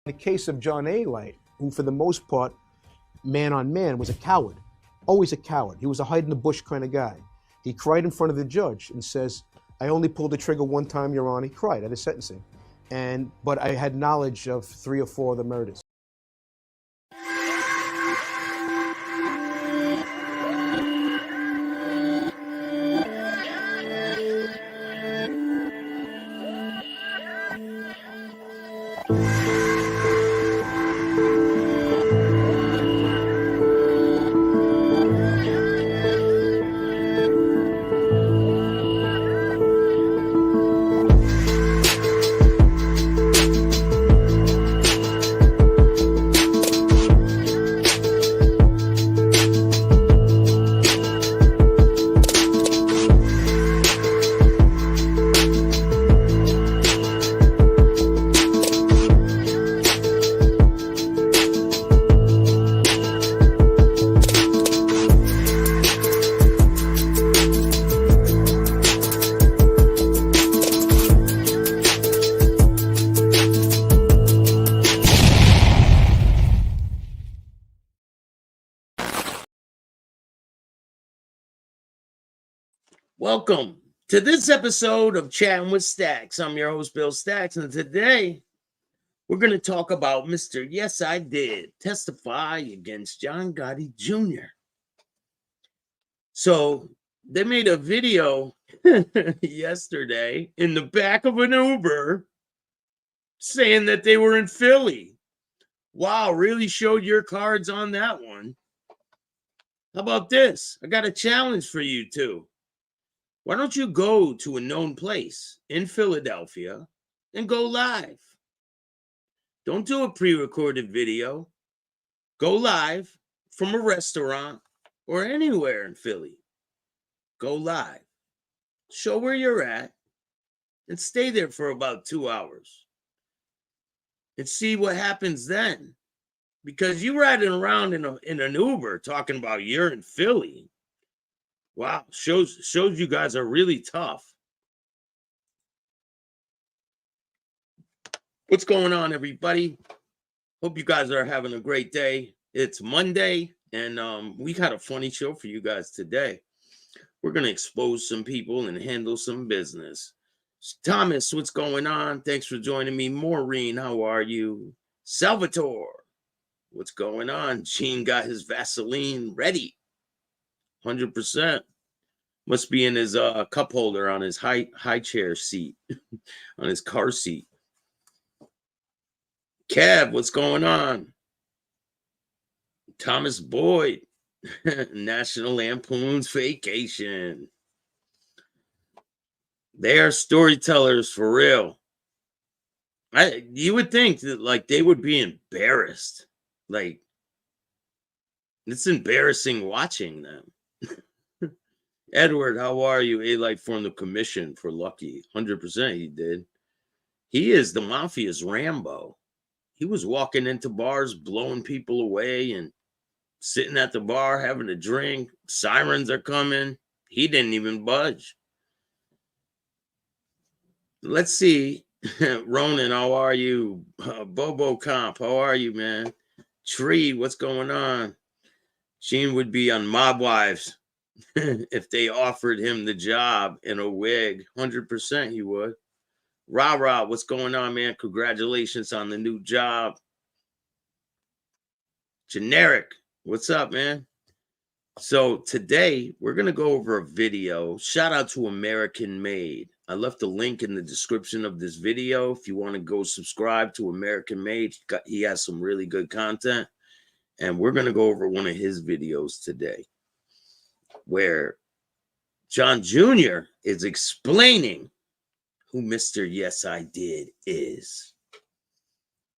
the case of John Alite, who for the most part, man on man, was a coward, always a coward. He was a hide in the bush kind of guy. He cried in front of the judge and says, "I only pulled the trigger one time, Your Honor." He cried at his sentencing. But I had knowledge of 3 or 4 of the murders. Welcome to this episode of Chatting with Staxx. I'm your host, Bill Staxx, and today we're going to talk about Mr. Yes, I Did testify against John Gotti Jr. So they made a video yesterday in the back of an Uber saying that they were in Philly. Wow, really showed your cards on that one. How about this? I got a challenge for you two. Why don't you go to a known place in Philadelphia and go live? Don't do a pre-recorded video. Go live from a restaurant or anywhere in Philly. Go live. Show where you're at and stay there for about 2 hours and see what happens then. Because you riding around in an Uber talking about you're in Philly. Wow, shows you guys are really tough. What's going on, everybody? Hope you guys are having a great day. It's Monday, and we got a funny show for you guys today. We're going to expose some people and handle some business. Thomas, what's going on? Thanks for joining me. Maureen, how are you? Salvatore, what's going on? Gene got his Vaseline ready. 100%. Must be in his cup holder on his high chair seat, on his car seat. Kev, what's going on? Thomas Boyd, National Lampoon's Vacation. They are storytellers for real. You would think that like they would be embarrassed. Like, it's embarrassing watching them. Edward, how are you? Alite formed the commission for Lucky. 100% he did. He is the mafia's Rambo. He was walking into bars, blowing people away and sitting at the bar, having a drink. Sirens are coming. He didn't even budge. Let's see. Ronan, how are you? Bobo Comp, how are you, man? Tree, what's going on? Sheen would be on Mob Wives. If they offered him the job in a wig, 100% he would. Rah, what's going on, man? Congratulations on the new job. Generic, what's up, man? So today we're going to go over a video. Shout out to American Made. I left a link in the description of this video. If you want to go subscribe to American Made, he has some really good content. And we're going to go over one of his videos today, where John Jr. is explaining who Mr. Yes, I Did is.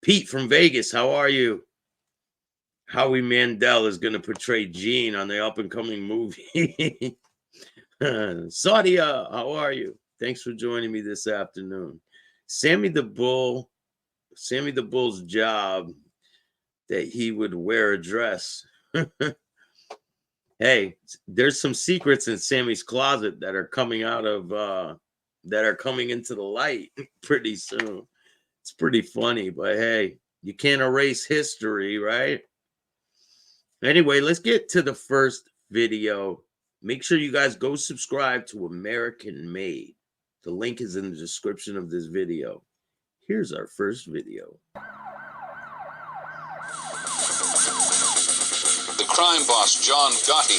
Pete from Vegas, how are you? Howie Mandel is going to portray Gene on the up-and-coming movie. Saudia, how are you? Thanks for joining me this afternoon. Sammy the Bull's job that he would wear a dress. Hey, there's some secrets in Sammy's closet that are coming out of that are coming into the light pretty soon. It's pretty funny, but hey, You can't erase history, right? Anyway, let's get to the first video. Make sure you guys go subscribe to American Made. The link is in the description of this video. Here's our first video. The crime boss, John Gotti,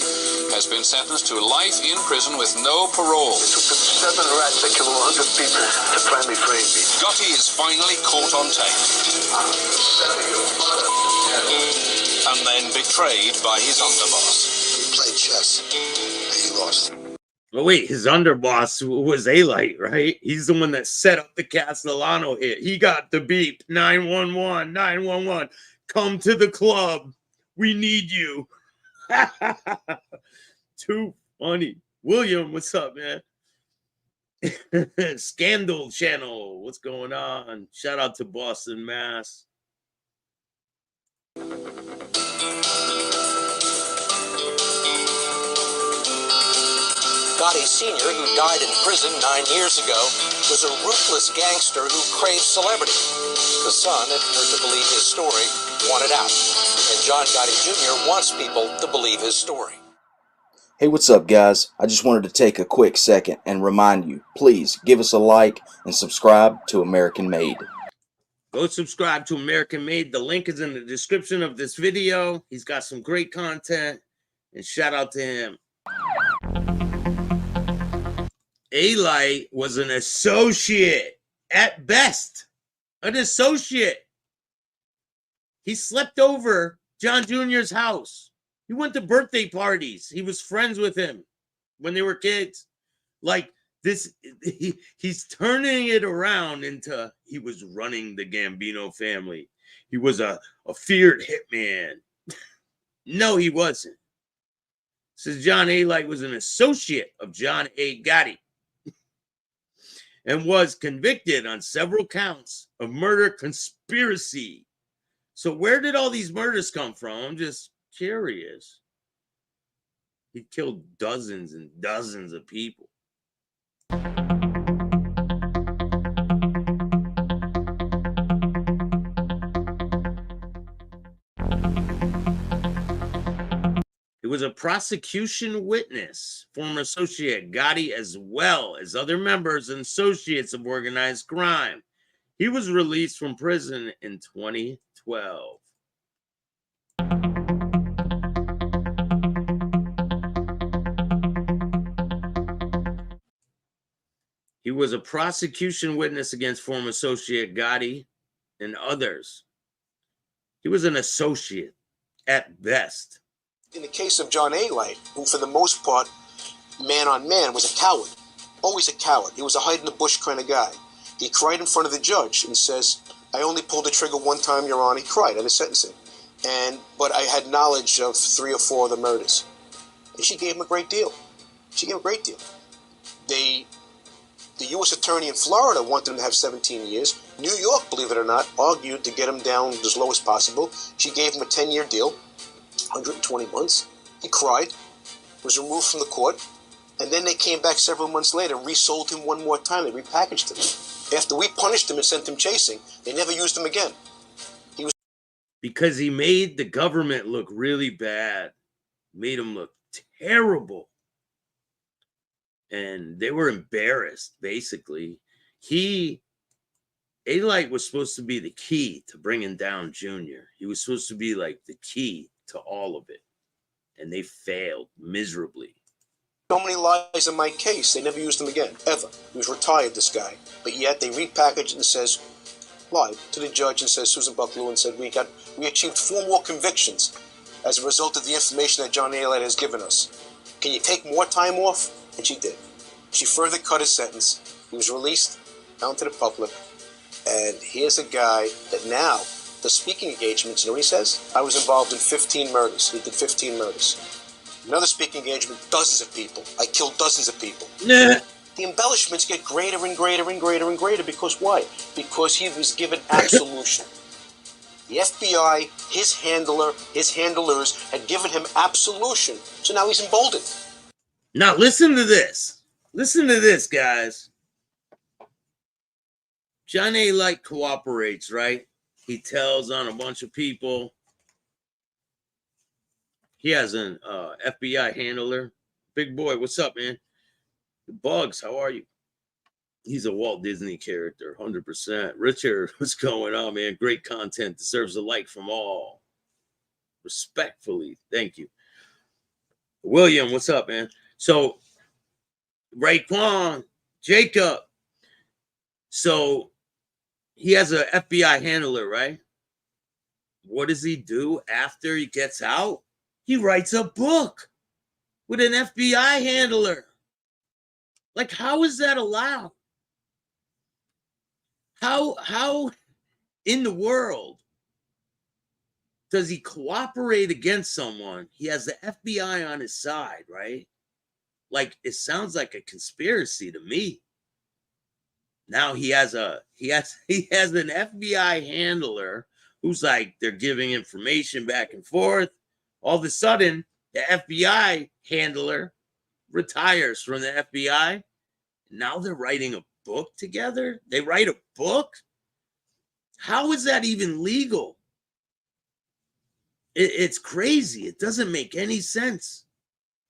has been sentenced to life in prison with no parole. It took them 7 rats to kill 100 people to finally frame me. Gotti is finally caught on tape. And then betrayed by his underboss. He played chess, and he lost. Oh, wait, his underboss was Alite, right? He's the one that set up the Castellano hit. He got the beep, 911, 911, come to the club. We need you. Too funny. William, what's up, man? Scandal Channel, what's going on? Shout out to Boston, Mass. Gotti Sr., who died in prison 9 years ago, was a ruthless gangster who craved celebrity. The son had heard to believe his story, wanted out. And John Gotti Jr. wants people to believe his story. Hey, what's up, guys? I just wanted to take a quick second and remind you, please give us a like and subscribe to American Made. Go subscribe to American Made. The link is in the description of this video. He's got some great content, and shout out to him. Alite was an associate at best, an associate. He slept over John Jr.'s house. He went to birthday parties. He was friends with him when they were kids. Like this, he's turning it around into he was running the Gambino family. He was a feared hitman. No, he wasn't. Says John Alite was an associate of John A. Gotti and was convicted on several counts of murder conspiracy. So where did all these murders come from? I'm just curious. He killed dozens and dozens of people. He was a prosecution witness, former associate Gotti, as well as other members and associates of organized crime. He was released from prison in 2012. He was a prosecution witness against former associate Gotti and others. He was an associate at best. In the case of John Alite, who for the most part, man on man, was a coward. Always a coward. He was a hide-in-the-bush kind of guy. He cried in front of the judge and says, I only pulled the trigger one time, Your Honor. He cried at his sentencing. But I had knowledge of 3 or 4 of the murders. And she gave him a great deal. She gave him a great deal. The U.S. attorney in Florida wanted him to have 17 years. New York, believe it or not, argued to get him down as low as possible. She gave him a 10-year deal, 120 months. He cried, was removed from the court, and then they came back several months later, resold him one more time. They repackaged him. After we punished him and sent him chasing, they never used him again. Because he made the government look really bad, made him look terrible. And they were embarrassed, basically. Alite was supposed to be the key to bringing down Junior. He was supposed to be like the key to all of it. And they failed miserably. So many lies in my case, they never used him again, ever. He was retired, this guy. But yet they repackaged it and says, lied to the judge and says, Susan Buck-Lewin said, we achieved 4 more convictions as a result of the information that John Alite has given us. Can you take more time off? And she did. She further cut his sentence. He was released out to the public. And here's a guy that now, the speaking engagements, you know what he says? I was involved in 15 murders. He did 15 murders. Another speaking engagement, dozens of people. I killed dozens of people. Nah. The embellishments get greater and greater and greater and greater because why? Because he was given absolution. The FBI, his handlers had given him absolution. So now he's emboldened. Now listen to this. Listen to this, guys. John Alite cooperates, right? He tells on a bunch of people. He has an FBI handler. Big boy, what's up, man? The Bugs, how are you? He's a Walt Disney character, 100%. Richard, what's going on, man? Great content. Deserves a like from all. Respectfully, thank you. William, what's up, man? So, Raekwon, Jacob. So, he has an FBI handler, right? What does he do after he gets out? He writes a book with an FBI handler. Like, how is that allowed? How in the world does he cooperate against someone? He has the FBI on his side, right? Like, it sounds like a conspiracy to me. Now he has an FBI handler who's like, they're giving information back and forth. All of a sudden, the FBI handler retires from the FBI. Now they're writing a book together. They write a book. How is that even legal? It's crazy. It doesn't make any sense.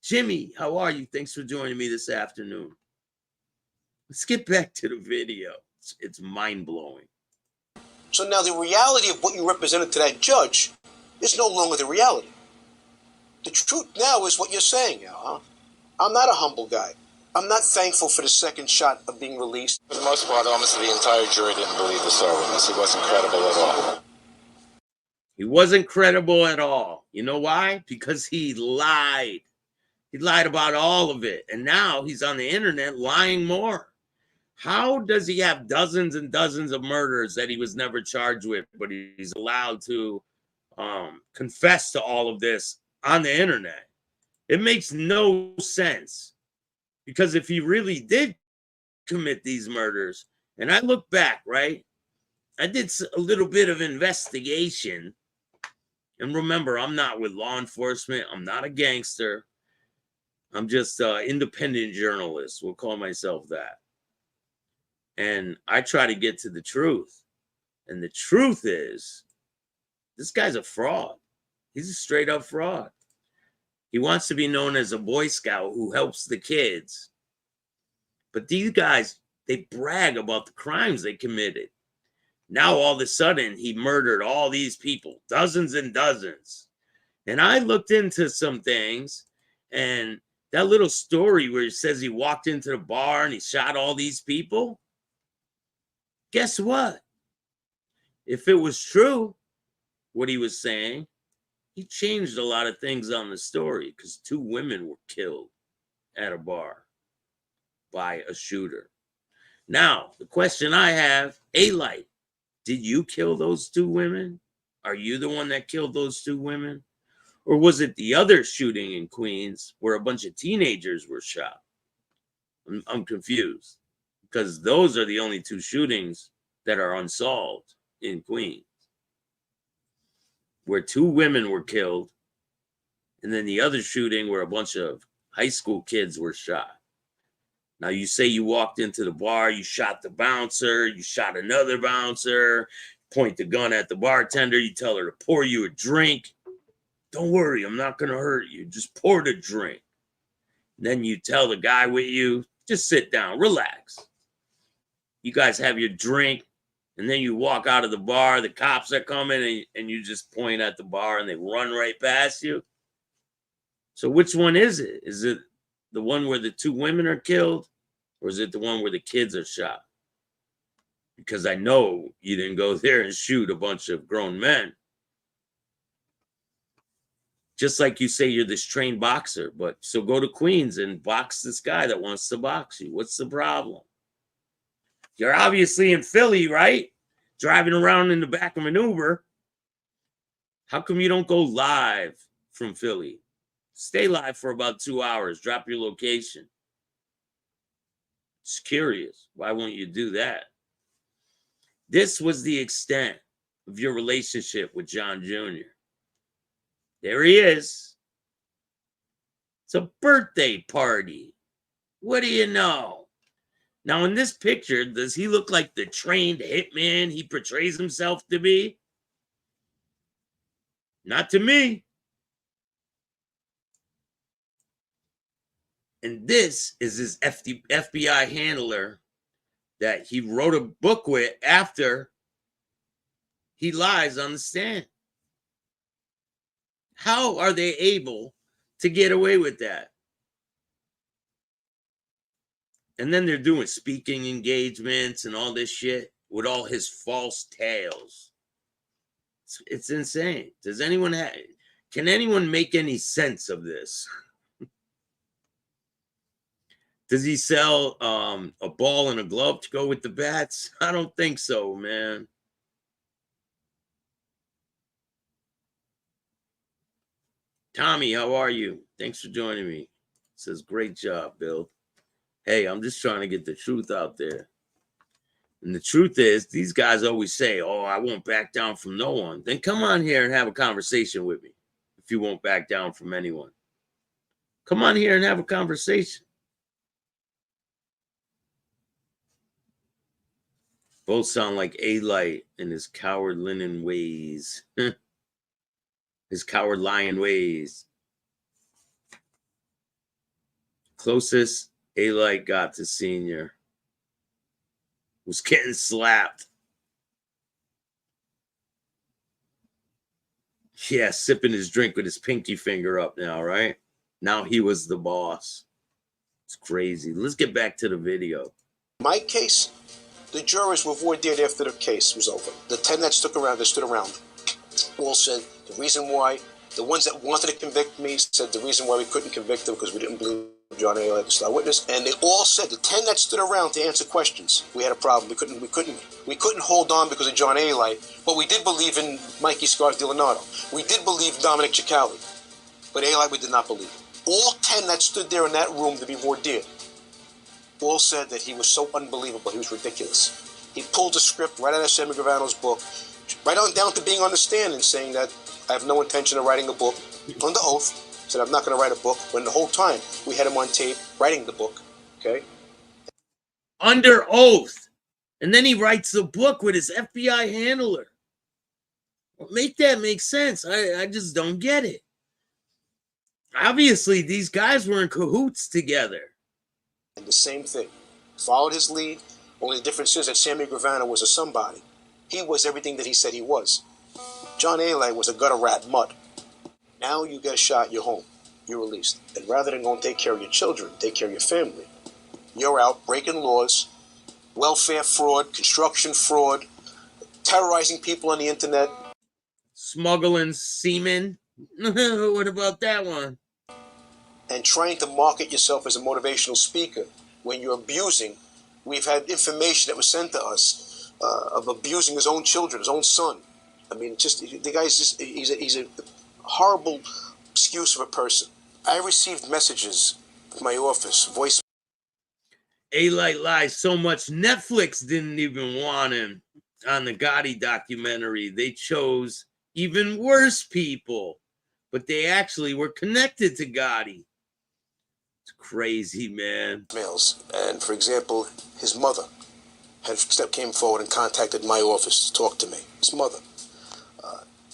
Jimmy, how are you? Thanks for joining me this afternoon. Let's get back to the video. It's mind-blowing. So now the reality of what you represented to that judge is no longer the reality. The truth now is what you're saying now, huh? I'm not a humble guy. I'm not thankful for the second shot of being released. For the most part, almost the entire jury didn't believe the star witness. He wasn't credible at all. He wasn't credible at all. You know why? Because he lied. He lied about all of it. And now he's on the internet lying more. How does he have dozens and dozens of murders that he was never charged with, but he's allowed to confess to all of this on the internet? It makes no sense. Because if he really did commit these murders, and I look back, right? I did a little bit of investigation. And remember, I'm not with law enforcement. I'm not a gangster. I'm just an independent journalist. We'll call myself that. And I try to get to the truth. And the truth is, this guy's a fraud. He's a straight up fraud. He wants to be known as a Boy Scout who helps the kids. But these guys, they brag about the crimes they committed. Now, all of a sudden, he murdered all these people, dozens and dozens. And I looked into some things, and that little story where it says he walked into the bar and he shot all these people, guess what? If it was true, what he was saying, he changed a lot of things on the story because 2 women were killed at a bar by a shooter. Now, the question I have, Alite, did you kill those 2 women? Are you the one that killed those 2 women? Or was it the other shooting in Queens where a bunch of teenagers were shot? I'm confused because those are the only 2 shootings that are unsolved in Queens, where 2 women were killed, and then the other shooting where a bunch of high school kids were shot. Now, you say you walked into the bar, you shot the bouncer, you shot another bouncer, point the gun at the bartender, you tell her to pour you a drink. Don't worry, I'm not going to hurt you. Just pour the drink. And then you tell the guy with you, just sit down, relax. You guys have your drink, and then you walk out of the bar, the cops are coming, and you just point at the bar, and they run right past you. So which one is it? Is it the one where the 2 women are killed, or is it the one where the kids are shot? Because I know you didn't go there and shoot a bunch of grown men. Just like you say you're this trained boxer, but so go to Queens and box this guy that wants to box you. What's the problem? You're obviously in Philly, right? Driving around in the back of an Uber. How come you don't go live from Philly? Stay live for about 2 hours. Drop your location. Just curious. Why won't you do that? This was the extent of your relationship with John Jr. There he is. It's a birthday party. What do you know? Now, in this picture, does he look like the trained hitman he portrays himself to be? Not to me. And this is his FBI handler that he wrote a book with after he lies on the stand. How are they able to get away with that? And then they're doing speaking engagements and all this shit with all his false tales. It's insane. Can anyone make any sense of this? Does he sell a ball and a glove to go with the bats? I don't think so, man. Tommy, how are you? Thanks for joining me. Says, great job, Bill. Hey, I'm just trying to get the truth out there. And the truth is, these guys always say, oh, I won't back down from no one. Then come on here and have a conversation with me if you won't back down from anyone. Come on here and have a conversation. Both sound like Alite in his coward linen ways. His coward lion ways. Closest Alite got to Senior was getting slapped. Yeah, sipping his drink with his pinky finger up now, right? Now he was the boss. It's crazy. Let's get back to the video. My case, the jurors were voir dire after the case was over. The 10 that stood around, all said the reason why, the ones that wanted to convict me said the reason why we couldn't convict them because we didn't believe John A. like a star witness. And they all said, the 10 that stood around to answer questions, we had a problem. We couldn't hold on because of John A. but we did believe in Mikey Scarf DiLeonardo. We did believe Dominic Cicali, but A. we did not believe. All 10 that stood there in that room to be voir dire all said that he was so unbelievable, he was ridiculous. He pulled the script right out of Sammy Gravano's book, right on down to being on the stand and saying that I have no intention of writing a book, under oath, said I'm not going to write a book, when the whole time we had him on tape writing the book, okay? Under oath. And then he writes the book with his FBI handler. Make that make sense. I just don't get it. Obviously, these guys were in cahoots together. And the same thing. Followed his lead. Only the difference is that Sammy Gravano was a somebody. He was everything that he said he was. John A. was a gutter rat mutt. Now you get a shot, you're home. You're released. And rather than go and take care of your children, take care of your family, you're out breaking laws, welfare fraud, construction fraud, terrorizing people on the internet. Smuggling semen. What about that one? And trying to market yourself as a motivational speaker when you're abusing. We've had information that was sent to us of abusing his own children, his own son. I mean, just the guy's just—he's a horrible excuse of a person. I received messages at my office, voice. Alite lies so much. Netflix didn't even want him on the Gotti documentary. They chose even worse people, but they actually were connected to Gotti. It's crazy, man. Mails. And for example, his mother came forward and contacted my office to talk to me. His mother.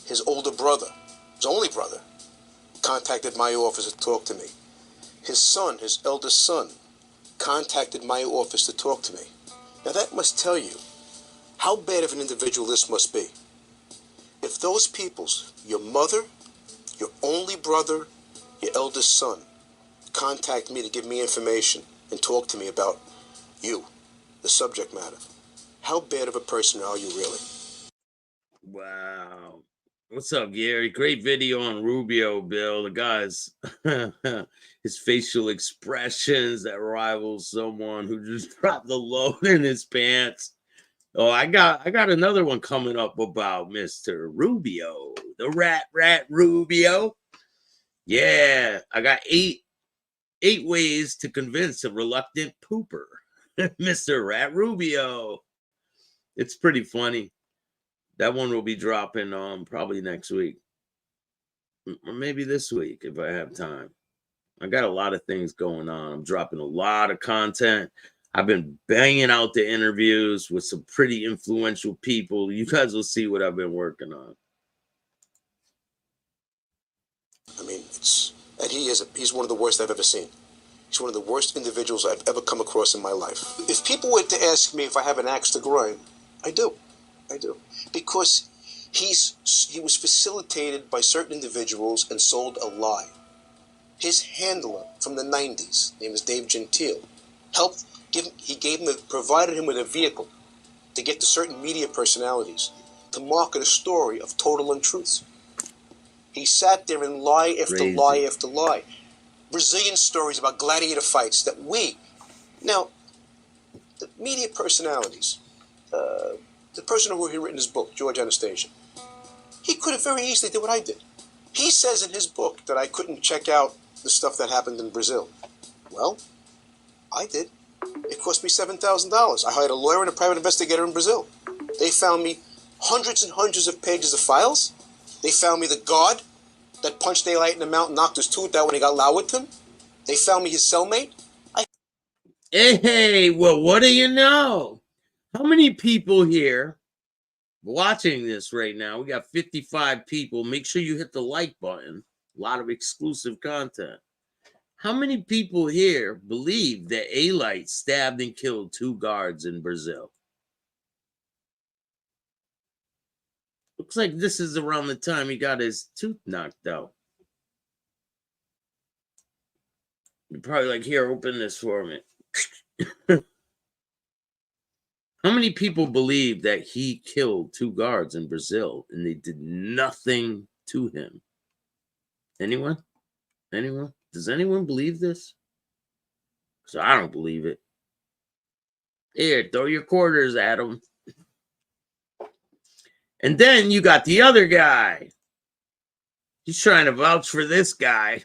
His older brother, his only brother, contacted my office to talk to me. His son, his eldest son, contacted my office to talk to me. Now that must tell you how bad of an individual this must be. If those people's, your mother, your only brother, your eldest son, contact me to give me information and talk to me about you, the subject matter, how bad of a person are you really? Wow. What's up, Gary? Great video on Rubio, Bill. The guy's his facial expressions that rivals someone who just dropped the load in his pants. Oh, I got another one coming up about Mr. Rubio, the rat Rubio. Yeah, I got eight ways to convince a reluctant pooper, Mr. Rat Rubio. It's pretty funny. That one will be dropping probably next week. Or maybe this week if I have time. I got a lot of things going on. I'm dropping a lot of content. I've been banging out the interviews with some pretty influential people. You guys will see what I've been working on. And he's one of the worst I've ever seen. He's one of the worst individuals I've ever come across in my life. If people were to ask me if I have an axe to grind, I do. I do. Because he was facilitated by certain individuals and sold a lie. His handler from the 90s, name is Dave Gentile, provided him with a vehicle to get to certain media personalities to market a story of total untruths. He sat there and lie after lie after lie. Brazilian stories about gladiator fights that now, the media personalities, the person who had written his book, George Anastasia, he could have very easily did what I did. He says in his book that I couldn't check out the stuff that happened in Brazil. Well, I did. It cost me $7,000. I hired a lawyer and a private investigator in Brazil. They found me hundreds and hundreds of pages of files. They found me the guard that punched Alite in the mouth and knocked his tooth out when he got loud with him. They found me his cellmate. Hey, well, what do you know? How many people here watching this right now? We got 55 people. Make sure you hit the like button. A lot of exclusive content. How many people here believe that Alite stabbed and killed 2 guards in Brazil? Looks like this is around the time he got his tooth knocked out. You're probably like, here, open this for me. How many people believe that he killed 2 guards in Brazil and they did nothing to him? Anyone? Anyone? Does anyone believe this? So I don't believe it. Here, throw your quarters at him. And then you got the other guy. He's trying to vouch for this guy.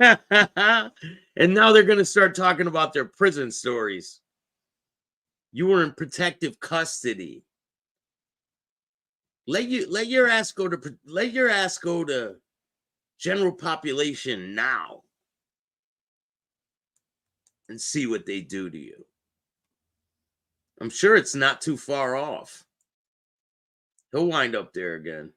And now they're going to start talking about their prison stories. You were in protective custody. Let your ass go to general population now and see what they do to you. I'm sure it's not too far off. He'll wind up there again.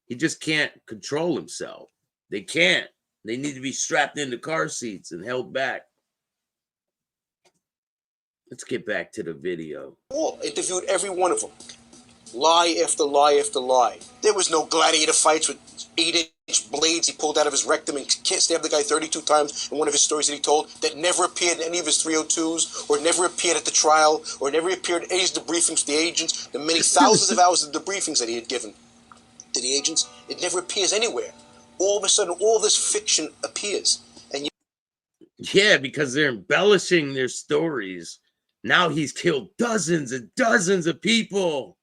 He just can't control himself. They can't. They need to be strapped into car seats and held back. Let's get back to the video. Interviewed every one of them. Lie after lie after lie. There was no gladiator fights with 8-inch blades he pulled out of his rectum and stabbed the guy 32 times in one of his stories that he told that never appeared in any of his 302s or never appeared at the trial or never appeared in any of the briefings to the agents, the many thousands of hours of debriefings that he had given to the agents. It never appears anywhere. All of a sudden, all this fiction appears. And yeah, because they're embellishing their stories. Now he's killed dozens and dozens of people.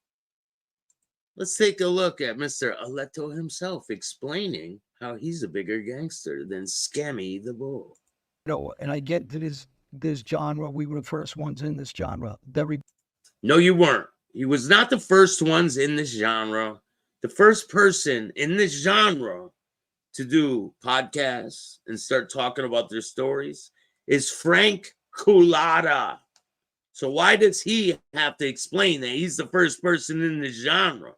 Let's take a look at Mr. Alite himself explaining how he's a bigger gangster than Scammy the Bull. No, and I get to this genre. We were the first ones in this genre. No, you weren't. He was not the first ones in this genre. The first person in this genre to do podcasts and start talking about their stories is Frank Culata. So why does he have to explain that he's the first person in this genre?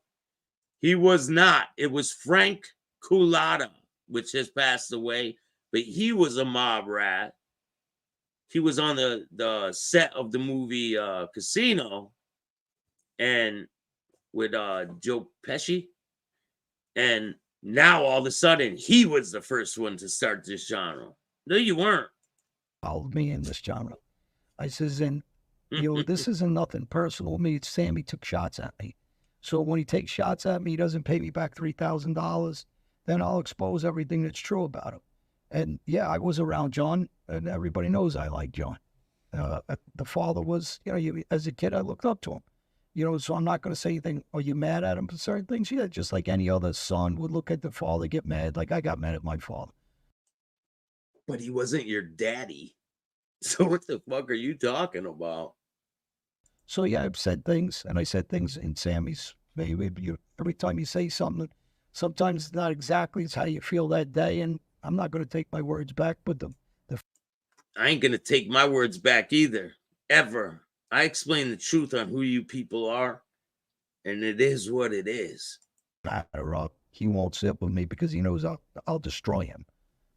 He was not. It was Frank Culata, which has passed away, but he was a mob rat. He was on the set of the movie Casino and with Joe Pesci. And now all of a sudden he was the first one to start this genre. No, you weren't. Followed me in this genre. I says, and this isn't nothing personal. Me, it's Sammy took shots at me. So when he takes shots at me, he doesn't pay me back $3,000. Then I'll expose everything that's true about him. And yeah, I was around John, and everybody knows I like John. The father was, as a kid, I looked up to him. So I'm not going to say anything. Are you mad at him for certain things? Yeah, just like any other son would look at the father, get mad. Like I got mad at my father. But he wasn't your daddy. So what the fuck are you talking about? So yeah, I've said things, and I said things in Sammy's. Maybe every time you say something, sometimes it's not exactly it's how you feel that day, and I'm not going to take my words back. But I ain't going to take my words back either, ever. I explain the truth on who you people are, and it is what it is. Matter of he won't sit with me because he knows I'll destroy him.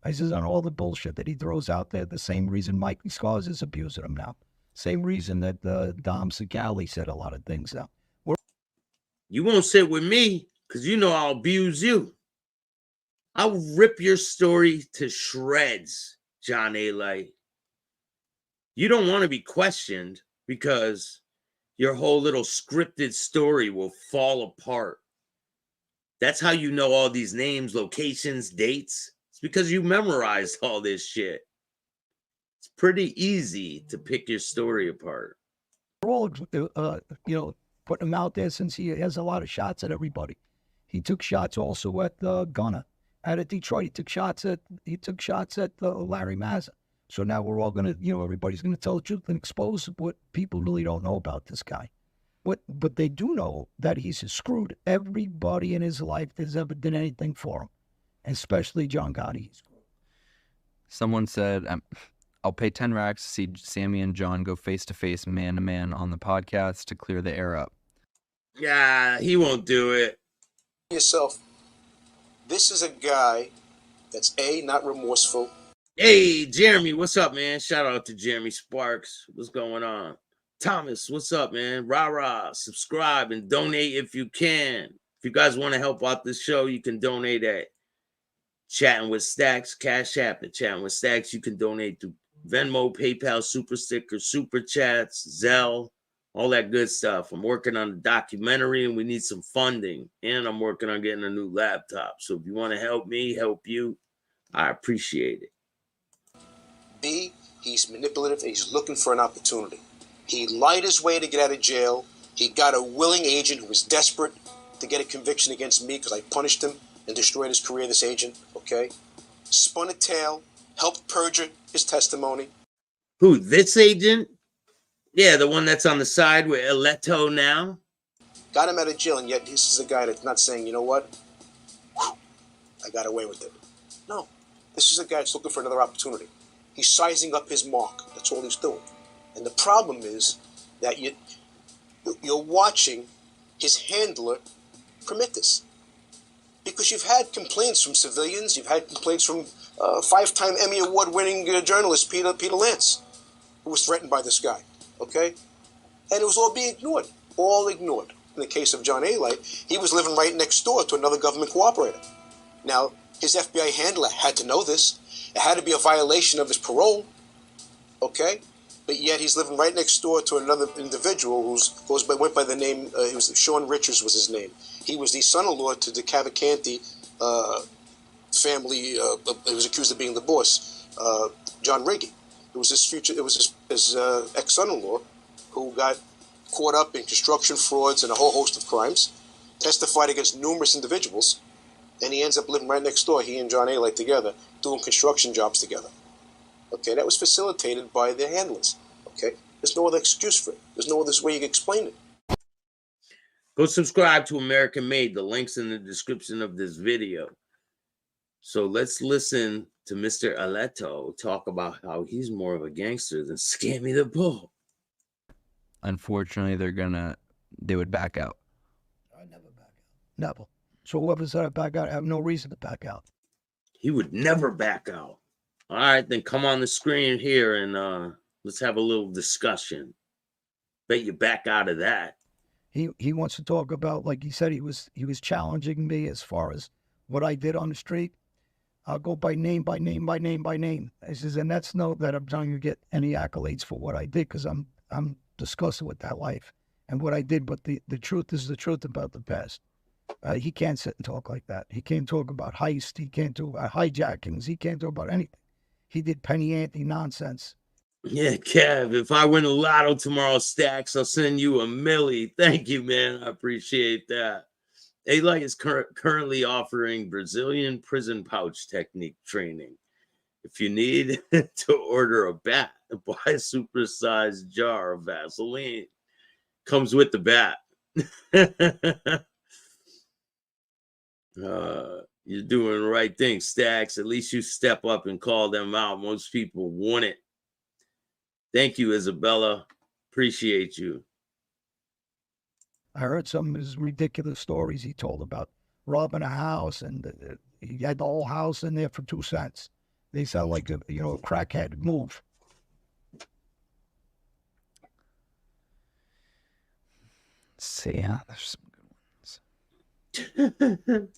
I says, on all the bullshit that he throws out there, the same reason Mike Scars is abusing him now. Same reason that Dom Segale said a lot of things now. You won't sit with me because you know I'll abuse you. I'll rip your story to shreds, John Alite. You don't want to be questioned because your whole little scripted story will fall apart. That's how you know all these names, locations, dates. It's because you memorized all this shit. It's pretty easy to pick your story apart. We're all, putting him out there since he has a lot of shots at everybody. He took shots also at Gunner. Out of Detroit, he took shots at Larry Mazza. So now we're all gonna, everybody's gonna tell the truth and expose what people really don't know about this guy. But they do know that he's screwed everybody in his life that's ever done anything for him, especially John Gotti. Someone said, I'll pay 10 racks to see Sammy and John go face-to-face, man-to-man on the podcast to clear the air up. Yeah, he won't do it. Yourself, this is a guy that's not remorseful. Hey, Jeremy, what's up, man? Shout out to Jeremy Sparks. What's going on? Thomas, what's up, man? Rah-rah, subscribe and donate if you can. If you guys want to help out this show, you can donate at Chattin with Staxx, Cash App at Chattin with Staxx. You can donate to Venmo, PayPal, Super Stickers, Super Chats, Zelle, all that good stuff. I'm working on a documentary and we need some funding. And I'm working on getting a new laptop. So if you want to help me, help you, I appreciate it. B, he's manipulative and he's looking for an opportunity. He lied his way to get out of jail. He got a willing agent who was desperate to get a conviction against me because I punished him and destroyed his career, this agent, okay? Spun a tale, helped perjure his testimony. Who, this agent? Yeah, the one that's on the side with Alite now? Got him out of jail, and yet this is a guy that's not saying, you know what? Whew, I got away with it. No, this is a guy that's looking for another opportunity. He's sizing up his mark. That's all he's doing. And the problem is that you're watching his handler permit this. Because you've had complaints from civilians, you've had complaints from 5-time Emmy Award-winning journalist Peter Lance, who was threatened by this guy, okay? And it was all being ignored, all ignored. In the case of John Alite, he was living right next door to another government cooperator. Now, his FBI handler had to know this. It had to be a violation of his parole, okay? But yet he's living right next door to another individual went by the name, Sean Richards was his name. He was the son-in-law to the Cavalcanti family. He was accused of being the boss, John Riggi. It was his ex-son-in-law who got caught up in construction frauds and a whole host of crimes, testified against numerous individuals, and he ends up living right next door, he and John Alite together, doing construction jobs together. Okay, that was facilitated by their handlers. Okay, there's no other excuse for it. There's no other way you can explain it. Go subscribe to American Made. The link's in the description of this video. So let's listen to Mr. Alite talk about how he's more of a gangster than Scammy the Bull. Unfortunately, they would back out. I never back out. Never. So whoever said I back out, I have no reason to back out. He would never back out. All right, then come on the screen here and let's have a little discussion. Bet you back out of that. He wants to talk about, like he said, he was challenging me as far as what I did on the street. I'll go by name. I says, and that's no that I'm trying to get any accolades for what I did because I'm disgusted with that life and what I did. But the truth is the truth about the past. He can't sit and talk like that. He can't talk about heist. He can't talk about hijackings. He can't talk about anything. He did penny ante nonsense. Yeah, Kev, if I win a lotto tomorrow, Staxx, I'll send you a milli. Thank you, man. I appreciate that. Alite is currently offering Brazilian prison pouch technique training. If you need to order a bat, buy a supersized jar of Vaseline. Comes with the bat. You're doing the right thing, Staxx. At least you step up and call them out. Most people want it. Thank you, Isabella. Appreciate you. I heard some of his ridiculous stories he told about robbing a house, and he had the whole house in there for 2 cents. They sound like a crackhead move. See, yeah, there's some good ones.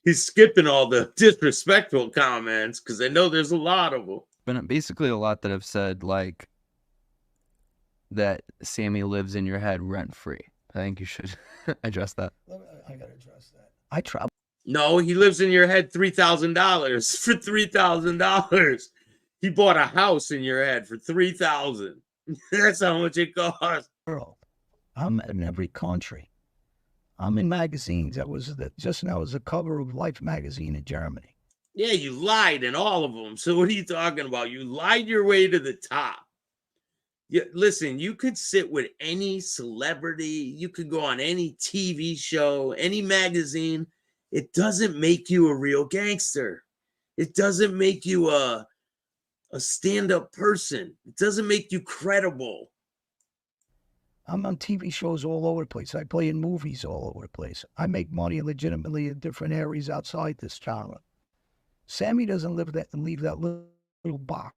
He's skipping all the disrespectful comments because I know there's a lot of them. But basically a lot that have said like that Sammy lives in your head rent free. I think you should address that. I gotta address that. I try. No, he lives in your head $3,000 for $3,000. He bought a house in your head for $3,000. That's how much it costs. I'm in every country. I'm in magazines. Just now was the cover of Life magazine in Germany. Yeah, you lied in all of them. So what are you talking about? You lied your way to the top. Yeah, listen, you could sit with any celebrity. You could go on any TV show, any magazine. It doesn't make you a real gangster. It doesn't make you a stand-up person. It doesn't make you credible. I'm on TV shows all over the place. I play in movies all over the place. I make money legitimately in different areas outside this genre. Sammy doesn't leave that little box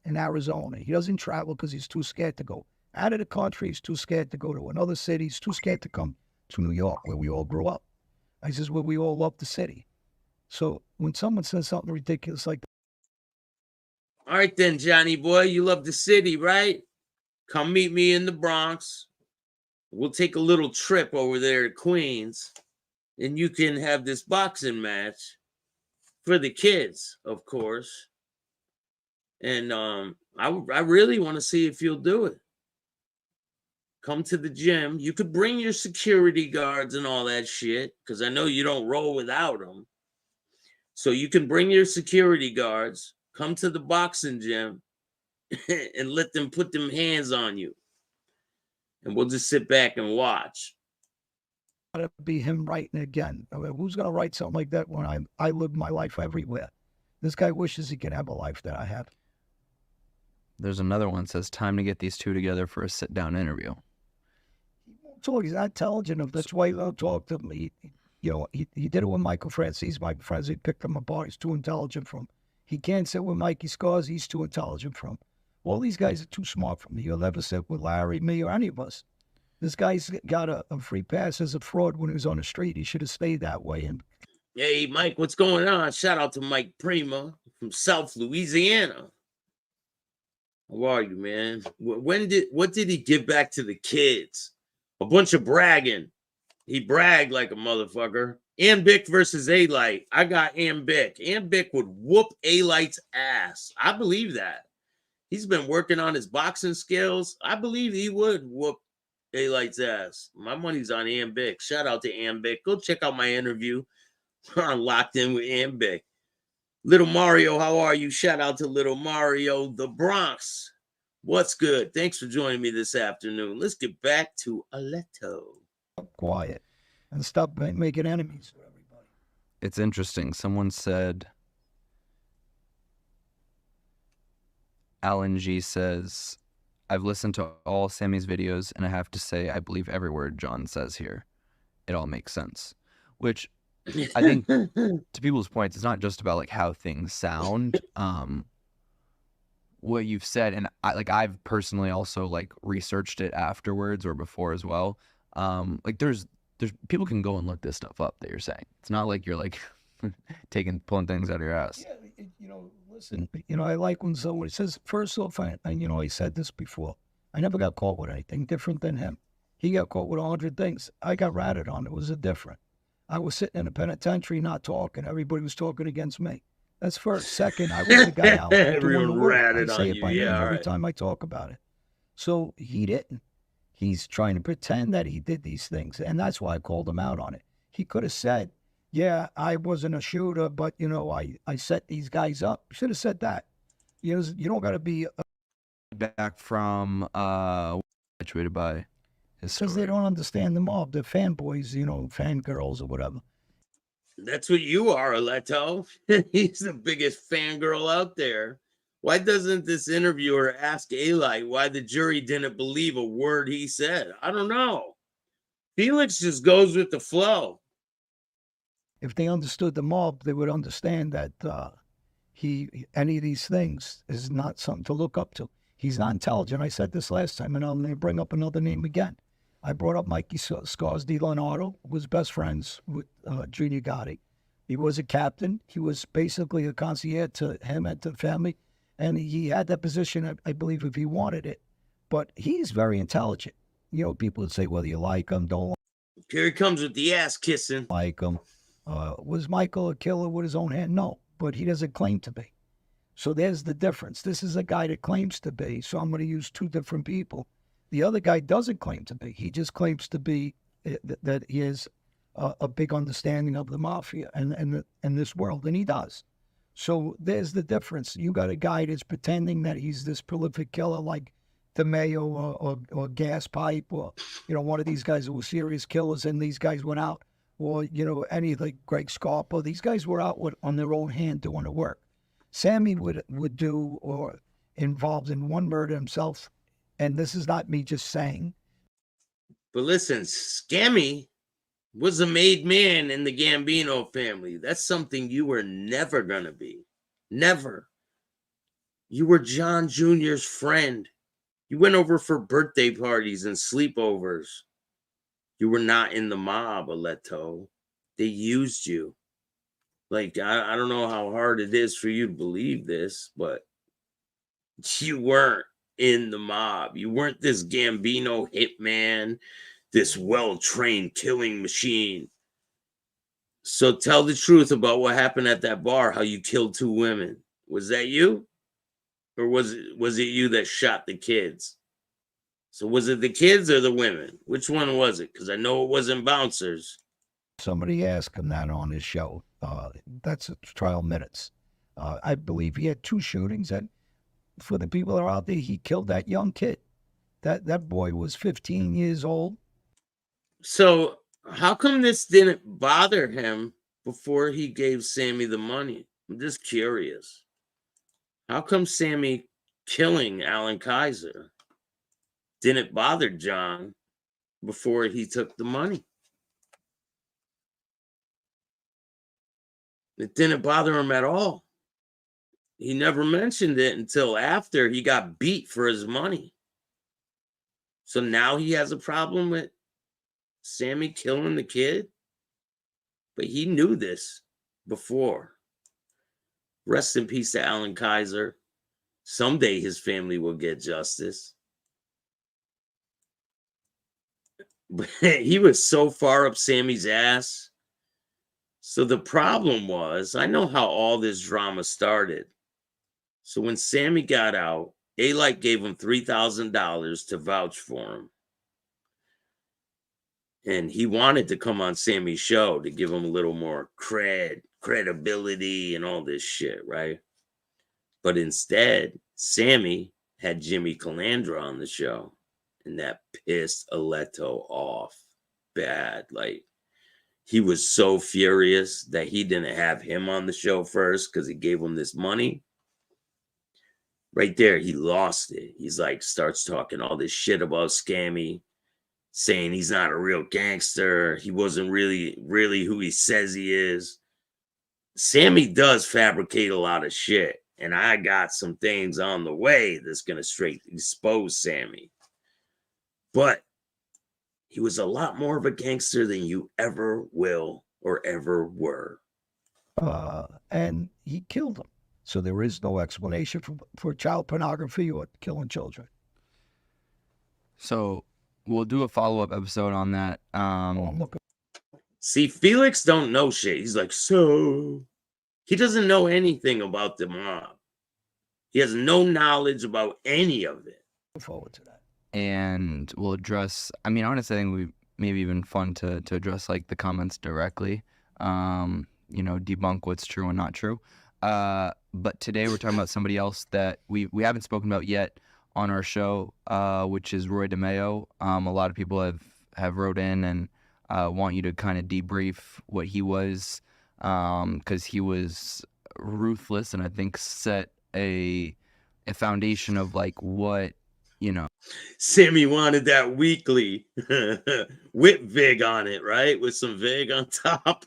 in Arizona. He doesn't travel because he's too scared to go out of the country. He's too scared to go to another city. He's too scared to come to New York, where we all grew up. I says, where we all love the city. So when someone says something ridiculous like that. All right then, Johnny boy, you love the city, right? Come meet me in the Bronx. We'll take a little trip over there to Queens, and you can have this boxing match for the kids, of course. And I really want to see if you'll do it. Come to the gym. You could bring your security guards and all that shit, because I know you don't roll without them. So you can bring your security guards, come to the boxing gym, and let them put them hands on you. And we'll just sit back and watch. Gotta be him writing again. I mean, who's gonna write something like that when I live my life everywhere? This guy wishes he could have a life that I have. There's another one that says time to get these two together for a sit-down interview. He's not intelligent enough. That's why he won't talk to me. He did it with Michael Francis. My friends, he picked him apart. He's too intelligent for him. He can't sit with Mikey Scars. He's too intelligent for him. All these guys are too smart for me. He'll never sit with Larry, me, or any of us. This guy's got a free pass as a fraud when he was on the street. He should have stayed that way. And hey, Mike, what's going on? Shout out to Mike Prima from South Louisiana. How are you, man? What did he give back to the kids? A bunch of bragging. He bragged like a motherfucker. Ambic versus Alite. I got Ambic. Ambic would whoop Alite's ass. I believe that. He's been working on his boxing skills. I believe he would whoop Alite's ass. My money's on Ambic. Shout out to Ambic. Go check out my interview on Locked In with Ambic. Little Mario, how are you? Shout out to Little Mario, the Bronx. What's good? Thanks for joining me this afternoon. Let's get back to Alite. Quiet and stop making enemies for everybody. It's interesting. Someone said, Alan G says, I've listened to all Sammy's videos, and I have to say I believe every word John says here. It all makes sense. Which I think, to people's points, it's not just about like how things sound. What you've said, and I've personally also like researched it afterwards or before as well. Like there's people can go and look this stuff up that you're saying. It's not like you're like pulling things out of your ass. Yeah, listen, I like when someone says, first off, I said this before. I never got caught with anything different than him. He got caught with 100 things. I got ratted on. It was a different. I was sitting in a penitentiary not talking. Everybody was talking against me. That's first. Second, I was the guy out. Everyone ratted on you. Yeah, every time I talk about it. So he didn't. He's trying to pretend that he did these things, and that's why I called him out on it. He could have said, yeah, I wasn't a shooter, but, I set these guys up. Should have said that. You don't got to be... Back from, situated by his story. Because they don't understand the mob. They're fanboys, fangirls or whatever. That's what you are, Alite. He's the biggest fangirl out there. Why doesn't this interviewer ask Alite why the jury didn't believe a word he said? I don't know. Felix just goes with the flow. if they understood the mob, they would understand that any of these things is not something to look up to. He's not intelligent. I said this last time, and I'm going to bring up another name again. I brought up Mikey Scars Leonardo, who was best friends with Junior Gotti. He was a captain. He was basically a concierge to him and to the family, and he had that position, I believe, if he wanted it. But he's very intelligent. You know, people would say whether you like him, don't Here he comes with the ass kissing. like him. Was Michael a killer with his own hand? No, but he doesn't claim to be. So there's the difference. This is a guy that claims to be, so I'm going to use two different people. The other guy doesn't claim to be. He just claims to be that he has a big understanding of the mafia and this world, and he does. So there's the difference. You got a guy that's pretending that he's this prolific killer like DeMeo or Gas Pipe, or, you know, one of these guys who were serious killers, and these guys went out, or, you know, any of the Greg Scarpa. These guys were out on their own hand doing the work. Sammy would do or involved in one murder himself, and this is not me just saying. But listen, Scammy was a made man in the Gambino family. That's something you were never going to be. Never. You were John Jr.'s friend. You went over for birthday parties and sleepovers. You were not in the mob, Aleto. They used you. Like, I don't know how hard it is for you to believe this, but you weren't in the mob. You weren't this Gambino hitman, this well-trained killing machine. So tell the truth about what happened at that bar, how you killed 2 women. Was that you? Or was it you that shot the kids? So was it the kids or the women? Which one was it? Because I know it wasn't bouncers. Somebody asked him that on his show. That's trial minutes. I believe he had 2 shootings, and for the people that are out there, he killed that young kid. That boy was 15 years old. So how come this didn't bother him before he gave Sammy the money? I'm just curious. How come Sammy killing Alan Kaiser didn't bother John before he took the money? It didn't bother him at all. He never mentioned it until after he got beat for his money. So now he has a problem with Sammy killing the kid? But he knew this before. Rest in peace to Alan Kaiser. Someday his family will get justice. But he was so far up Sammy's ass. So the problem was, I know how all this drama started. So when Sammy got out, Alite gave him $3,000 to vouch for him. And he wanted to come on Sammy's show to give him a little more credibility and all this shit, right? But instead, Sammy had Jimmy Calandra on the show. And that pissed Aleto off bad. Like, he was so furious that he didn't have him on the show first because he gave him this money. Right there, he lost it. He's like, starts talking all this shit about Scammy, saying he's not a real gangster. He wasn't really who he says he is. Sammy does fabricate a lot of shit. And I got some things on the way that's going to straight expose Sammy. But he was a lot more of a gangster than you ever will or ever were. And he killed him. So there is no explanation for child pornography or killing children. So we'll do a follow-up episode on that. See, Felix don't know shit. He's like, so he doesn't know anything about the mob. He has no knowledge about any of it. Look forward to that. And we'll address, I mean, honestly, I think we maybe even fun to address like the comments directly, you know, debunk what's true and not true. But today we're talking about somebody else that we haven't spoken about yet on our show, which is Roy DeMeo. A lot of people have wrote in and want you to kind of debrief what he was, because he was ruthless and I think set a foundation of like what, you know. Sammy wanted that weekly with Vig on it, right? With some Vig on top.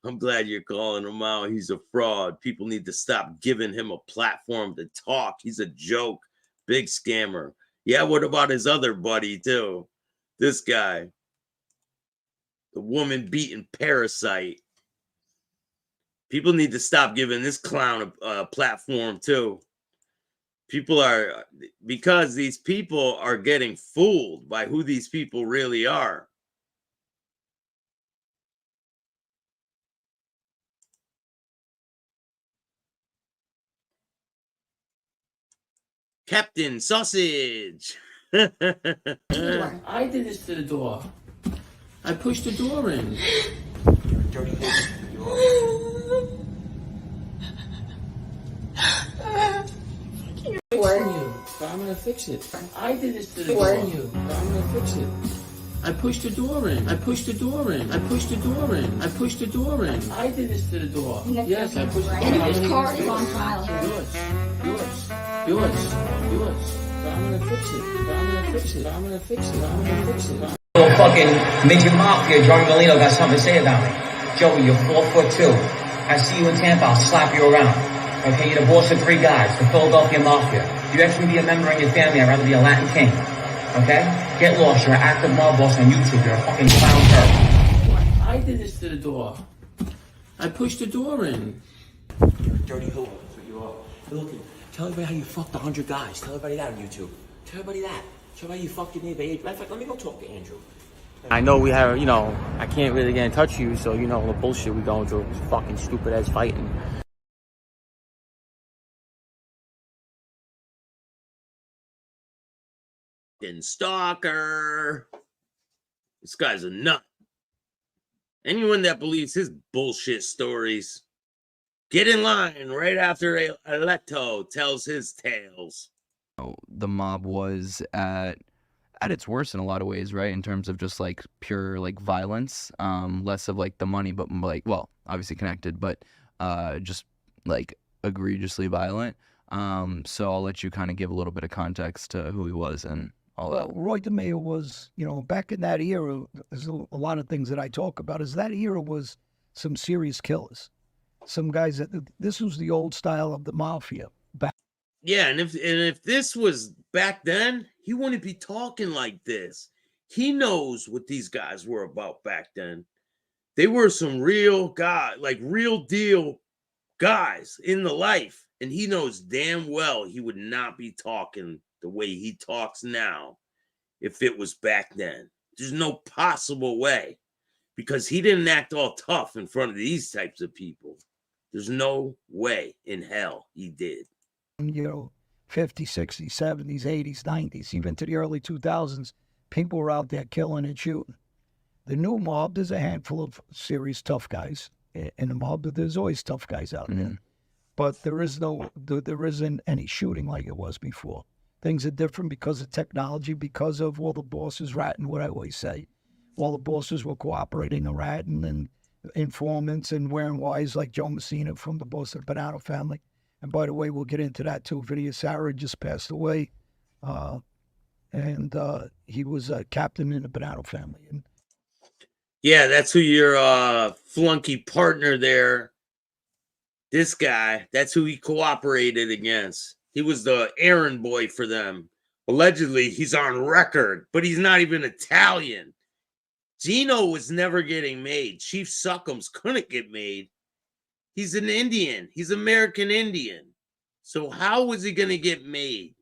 I'm glad you're calling him out. He's a fraud. People need to stop giving him a platform to talk. He's a joke. Big scammer. Yeah, what about his other buddy, too? This guy. The woman-beating parasite. People need to stop giving this clown a platform, too. Because these people are getting fooled by who these people really are. Captain Sausage. I did this to the door. I pushed the door in. You. But I'm gonna fix it. I did this to the door. You. But I'm gonna fix it. I pushed the door in. I pushed the door in. I pushed the door in. I pushed the door in. I did this to the door. Yes, I pushed the door in. And his car is on trial here. Yours. But I'm gonna fix it. I'm gonna fix it. Little fucking midget mafia, Joey Molino got something to say about me. Joey, you're 4'2". I see you in Tampa, I'll slap you around. Okay, you're the boss of 3 guys, the Philadelphia Mafia. You actually be a member in your family, I'd rather be a Latin king. Okay? Get lost, you're an active mob boss on YouTube, you're a fucking clown turd. I did this to the door. I pushed the door in. You're a dirty hooer, that's what you are. Look, tell everybody how you fucked 100 guys. Tell everybody that on YouTube. Tell everybody that. Tell everybody you fucked your neighbor. Matter of fact, let me go talk to Andrew. I know we have, I can't really get in touch with you, so the bullshit we going through is fucking stupid ass fighting. Stalker. This guy's a nut. Anyone that believes his bullshit stories, get in line right after Alite tells his tales. The mob was at its worst in a lot of ways, right? In terms of just like pure like violence, less of like the money, but like, well, obviously connected, but just like egregiously violent. So I'll let you kind of give a little bit of context to who he was and all that. Well, Roy DeMeo was, back in that era, there's a lot of things that I talk about, is that era was some serious killers. Some guys this was the old style of the mafia. Yeah, and if this was back then, he wouldn't be talking like this. He knows what these guys were about back then. They were some real guys, like real deal guys in the life. And he knows damn well he would not be talking the way he talks now if it was back then. There's no possible way, because he didn't act all tough in front of these types of people. There's no way in hell he did. 50s, 60s, 70s, 80s, 90s, even to the early 2000s, people were out there killing and shooting. The new mob, there's a handful of serious tough guys in the mob, but there's always tough guys out there. But there isn't any shooting like it was before. Things are different because of technology, because of all the bosses ratting, what I always say. All the bosses were cooperating and ratting, and informants and wearing wires like Joe Messina from the boss of the Bonanno family. And by the way, we'll get into that too. Vidia Sarah just passed away. And he was a captain in the Bonanno family. And yeah, that's who your flunky partner there. This guy, that's who he cooperated against. He was the errand boy for them. Allegedly, he's on record, but he's not even Italian. Gino was never getting made. Chief Suckums couldn't get made. He's an Indian. He's American Indian. So how was he going to get made?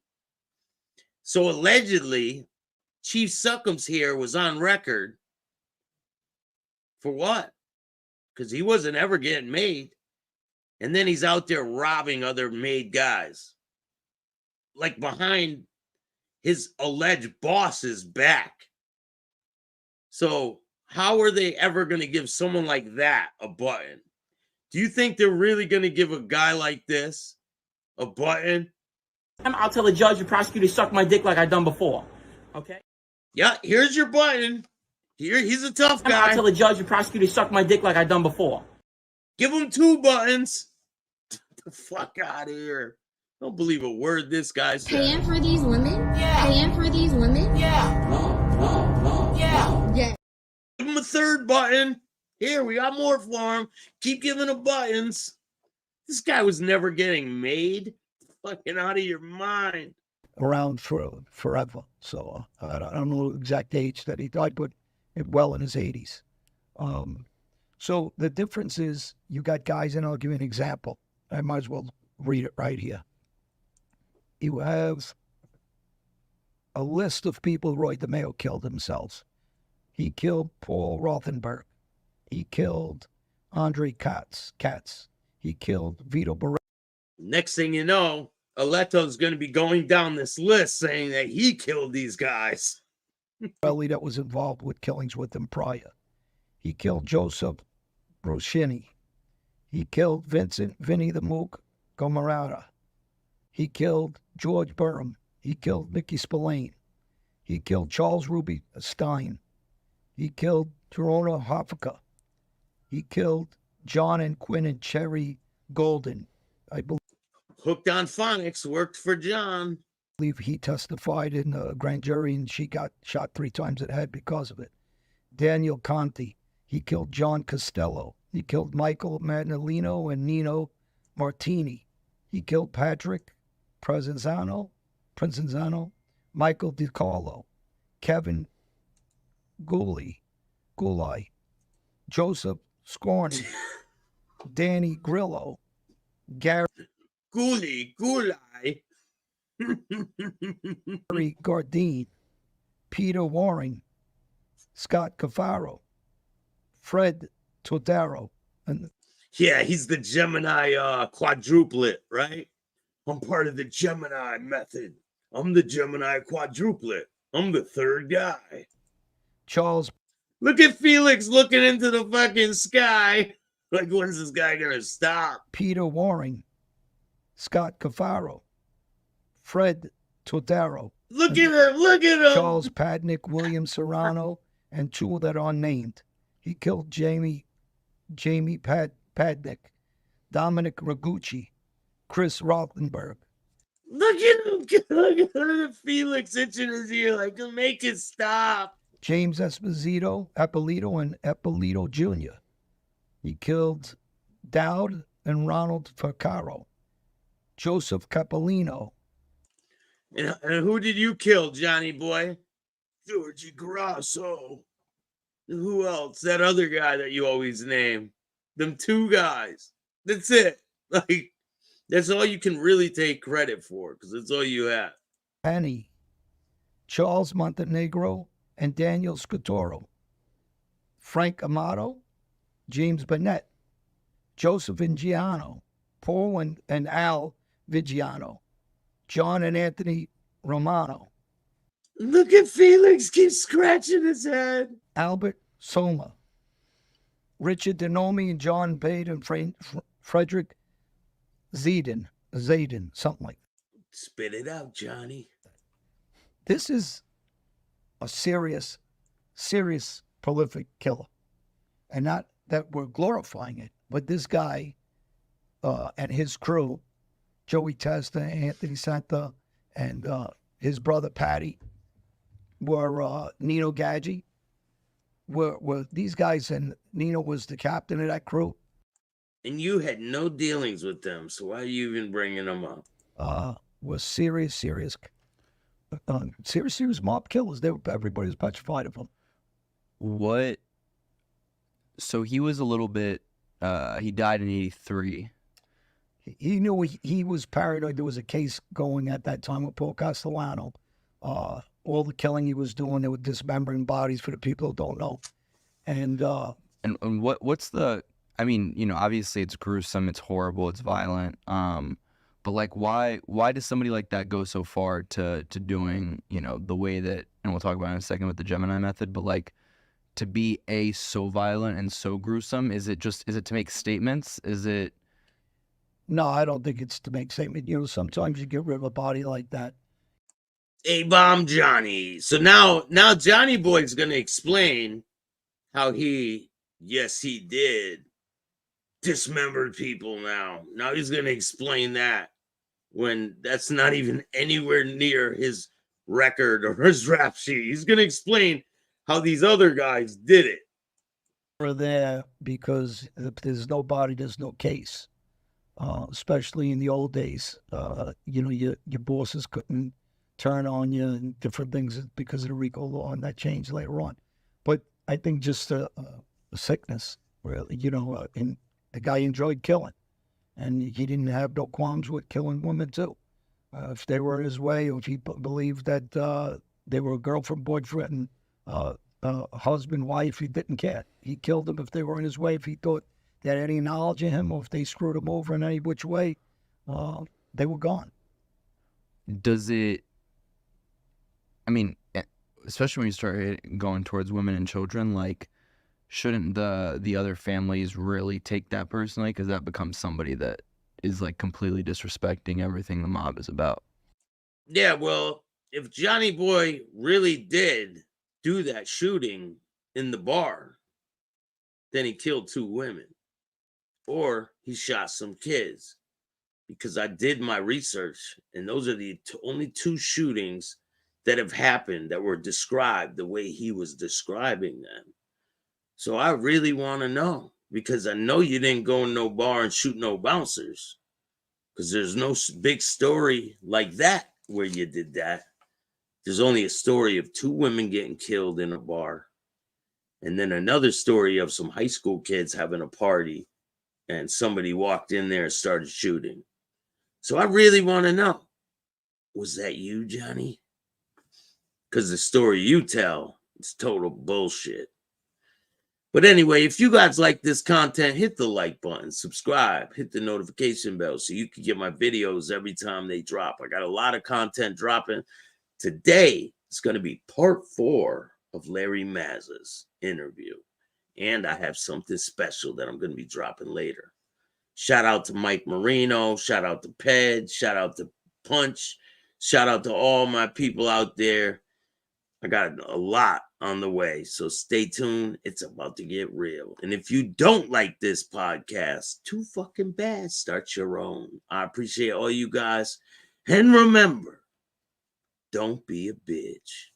So allegedly, Chief Suckums here was on record. For what? Because he wasn't ever getting made. And then he's out there robbing other made guys. Like behind his alleged boss's back. So how are they ever going to give someone like that a button? Do you think they're really going to give a guy like this a button? I'll tell the judge and prosecutor to suck my dick like I've done before. Okay? Yeah, here's your button. Here, he's a tough guy. I'll tell the judge and prosecutor to suck my dick like I've done before. Give him 2 buttons. Get the fuck out of here. Don't believe a word this guy said. Paying for these women? Yeah. Paying for these women? Yeah. Yeah. a third button. Here, we got more for him. Keep giving him buttons. This guy was never getting made. Fucking out of your mind. Around for forever. So I don't know the exact age that he died, but well in his 80s. So the difference is you got guys, and I'll give you an example. I might as well read it right here. You have a list of people Roy DeMeo killed themselves. He killed Paul Rothenberg. He killed Andre Katz. He killed Vito Barreto. Next thing you know, Aleto's going to be going down this list saying that he killed these guys. That was involved with killings with him prior. He killed Joseph Roschini. He killed Vinny the Mook Gomarata. He killed George Burham. He killed Nicky Spillane. He killed Charles Ruby Stein. He killed Torona Hoffa. He killed John and Quinn and Cherry Golden. I believe Hooked on Phonics worked for John. He testified in a grand jury, and she got shot 3 times in the head because of it. Daniel Conti. He killed John Costello. He killed Michael Magnolino and Nino Martini. He killed Patrick Provenzano, Michael DiCarlo, Kevin Gulli, Joseph Scorny, Danny Grillo, Gary Gulli. Gary Gardine, Peter Waring, Scott Cafaro, Fred Todaro. And yeah, he's the Gemini quadruplet, right? I'm part of the Gemini method. I'm the Gemini quadruplet. I'm the third guy. Charles. Look at Felix looking into the fucking sky. Like, when's this guy gonna stop? Peter Waring, Scott Cafaro, Fred Todaro. Look at him. Charles Padnick, William Serrano, and 2 that are unnamed. He killed Jamie Padnick, Dominic Ragucci, Chris Rothenberg. Look at him. Look at Felix itching his ear like, make it stop. James Ippolito, and Ippolito Jr. He killed Dowd and Ronald Ficaro. Joseph Capolino. And who did you kill, Johnny boy? Georgie Grasso. Who else? That other guy that you always name. Them 2 guys. That's it. Like, that's all you can really take credit for, because that's all you have. Penny, Charles Montenegro, and Daniel Scotoro. Frank Amato, James Burnett, Joseph Vigiano, Paul and Al Vigiano, John and Anthony Romano. Look at Felix keep scratching his head. Albert Soma, Richard Denomi, and John Bade, and Frederick Zayden, something like that. Spit it out, Johnny. This is a serious prolific killer. And not that we're glorifying it, but this guy and his crew, Joey Testa, Anthony Santa, and his brother Patty, were Nino Gaggi, were these guys, and Nino was the captain of that crew. And you had no dealings with them, so why are you even bringing them up? Was serious mob killers. Everybody was petrified of them. What? So he was a little bit. He died in '83. He knew he was paranoid. There was a case going at that time with Paul Castellano. All the killing he was doing, they were dismembering bodies, for the people who don't know. And what's the? I mean, obviously it's gruesome, it's horrible, it's violent. But like, why does somebody like that go so far to doing, the way that, and we'll talk about it in a second with the Gemini method, but like to be so violent and so gruesome? Is it to make statements? Is it? No, I don't think it's to make statements. Sometimes you get rid of a body like that. A-bomb Johnny. So now Johnny Boy's going to explain how he did dismembered people now. Now he's going to explain that when that's not even anywhere near his record or his rap sheet. He's going to explain how these other guys did it. there because if there's no body, there's no case. Especially in the old days, you know, your bosses couldn't turn on you and different things because of the RICO law, and that changed later on. But I think just a sickness, really, you know, and the guy enjoyed killing, and he didn't have no qualms with killing women too. If they were in his way, or if he believed that they were a girlfriend, boyfriend, husband, wife, he didn't care. He killed them if they were in his way. If he thought they had any knowledge of him, or if they screwed him over in any which way, they were gone. Does it, I mean, especially when you start going towards women and children, like, shouldn't the other families really take that personally? Because that becomes somebody that is, like, completely disrespecting everything the mob is about. Yeah, well, if Johnny Boy really did do that shooting in the bar, then he killed 2 women. Or he shot some kids. Because I did my research, and those are the only 2 shootings that have happened that were described the way he was describing them. So I really want to know, because I know you didn't go in no bar and shoot no bouncers, because there's no big story like that where you did that. There's only a story of 2 women getting killed in a bar, and then another story of some high school kids having a party, and somebody walked in there and started shooting. So I really want to know, was that you, Johnny? Because the story you tell is total bullshit. But anyway, if you guys like this content, hit the like button, subscribe, hit the notification bell so you can get my videos every time they drop. I got a lot of content dropping. Today, it's going to be part 4 of Larry Mazza's interview. And I have something special that I'm going to be dropping later. Shout out to Mike Marino. Shout out to Ped. Shout out to Punch. Shout out to all my people out there. I got a lot on the way, so stay tuned. It's about to get real. And if you don't like this podcast, too fucking bad. Start your own. I appreciate all you guys. And remember, don't be a bitch.